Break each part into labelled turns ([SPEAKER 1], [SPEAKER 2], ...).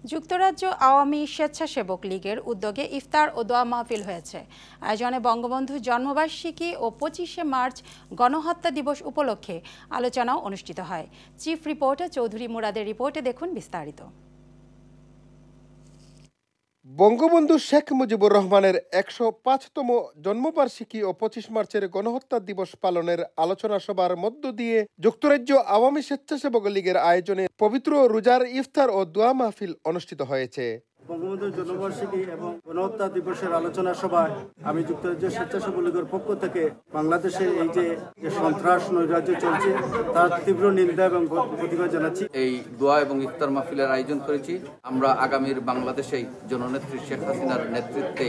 [SPEAKER 1] যুক্তরাজ্য আওয়ামী স্বেচ্ছাসেবক লীগের উদ্যোগে ইফতার ও দোয়া মাহফিল হয়েছে। আয়োজনে বঙ্গবন্ধু জন্মবার্ষিকী ও ২৫শে মার্চ গণহত্যা দিবস উপলক্ষে আলোচনাও অনুষ্ঠিত হয়। চিফ রিপোর্টার চৌধুরী মুরাদের রিপোর্টে দেখুন বিস্তারিত।
[SPEAKER 2] বঙ্গবন্ধু শেখ মুজিবুর রহমানের ১০৫তম জন্মবার্ষিকী ও ২৫ মার্চের গণহত্যা দিবস পালনের আলোচনা সভার মধ্য দিয়ে যুক্তরাজ্য আওয়ামী স্বেচ্ছাসেবক লীগের আয়োজনে পবিত্র রোজার ইফতার ও দোয়া মাহফিল অনুষ্ঠিত হয়েছে।
[SPEAKER 3] বঙ্গবন্ধুর জন্মবার্ষিকী এবং গণহত্যা দিবসের আলোচনা সভায় আমি যুক্তরাজ্য স্বেচ্ছাসেবক লীগের পক্ষ থেকে বাংলাদেশে এই যে সন্ত্রাস নৈরাজ্য চলছে তার তীব্র নিন্দা এবং প্রতিবাদ জানাচ্ছি।
[SPEAKER 4] এই দোয়া এবং ইফতার মাহফিলের আয়োজন করেছি আমরা আগামীর বাংলাদেশেই জননেত্রী শেখ হাসিনার নেতৃত্বে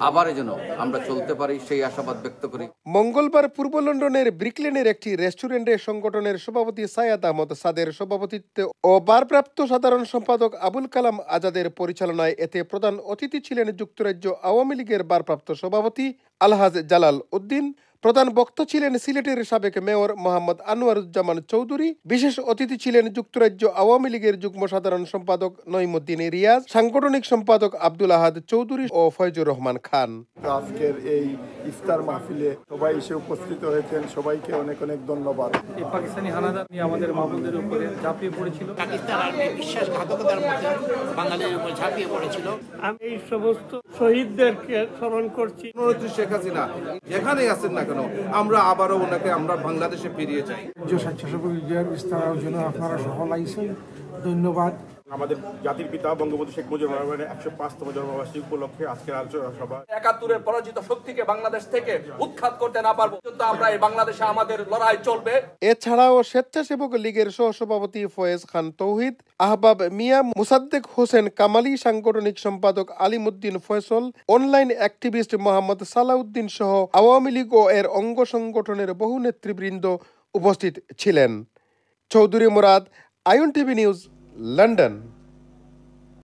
[SPEAKER 4] আবার যেন আমরা চলতে পারি সেই আশাবাদ ব্যক্ত করি।
[SPEAKER 2] মঙ্গলবার পূর্ব লন্ডনের ব্রিকলেনের একটি রেস্টুরেন্টে সংগঠনের সভাপতি সাইয়াদ আহমদ সাদের সভাপতিত্বে ও ভারপ্রাপ্ত সাধারণ সম্পাদক আবুল কালাম আজাদের পরিচালনায় এতে প্রধান অতিথি ছিলেন যুক্তরাজ্য আওয়ামী লীগের ভারপ্রাপ্ত সভাপতি আলহাজ জালাল উদ্দিন। প্রধান বক্তা ছিলেন সিলেটের সাবেক মেয়র মোহাম্মদ আনোয়ারুজ্জামান চৌধুরী। বিশেষ অতিথি ছিলেন যুক্তরাজ্য আওয়ামী লীগের যুগ্ম সাধারণ সম্পাদক নঈমুদ্দিন রিয়াজ, সাংগঠনিক সম্পাদক আব্দুল আহাদ চৌধুরী ও ফয়জুর রহমান খান।
[SPEAKER 5] আজকের এই ইফতার মাহফিলে সবাই এসে উপস্থিত হয়েছেন, সবাইকে অনেক অনেক ধন্যবাদ।
[SPEAKER 6] এই পাকিস্তানি হানাদার আমাদের মাহবুবদের উপরে ঝাঁপিয়ে পড়েছিল,
[SPEAKER 7] পাকিস্তান আর্মি বিশ্বাসঘাতকতার মধ্যে বাঙালির উপর ঝাঁপিয়ে পড়েছিল।
[SPEAKER 6] আমি এই সমস্ত শহীদদেরকে স্মরণ করছি।
[SPEAKER 8] শেখ হাসিনা যেখানে আছেন না কেন আমরা আবারও ওনাকে আমরা বাংলাদেশে ফিরিয়ে চাই।
[SPEAKER 9] স্বেচ্ছাসেবক লীগের ইফতার আয়োজনে আপনারা সফল আইছেন, ধন্যবাদ।
[SPEAKER 10] আমাদের জাতির পিতা বঙ্গবন্ধু শেখ মুজিবুর রহমানের ১০৫তম জন্মবার্ষিকী উপলক্ষে আজকের আলোচনা সভা।
[SPEAKER 8] ৭১-এর পরাজিত শক্তিকে বাংলাদেশ থেকে উৎখাত করতে না পারবো আমরা এই বাংলাদেশে আমাদের লড়াই চলবে।
[SPEAKER 2] এছাড়াও স্বেচ্ছাসেবক লীগের সহসভাপতি ফয়েজ খান তৌহিদ, আহবাব মিয়া, মুসাদ্দেক হোসেন কামালি, সাংগঠনিক সম্পাদক আলিমুদ্দিন ফয়সল, অনলাইন অ্যাক্টিভিস্ট মোহাম্মদ সালাউদ্দিন সহ আওয়ামী লীগ ও এর অঙ্গ সংগঠনের বহু নেতৃবৃন্দ উপস্থিত ছিলেন। Chowdhury Murad, in TV news, London.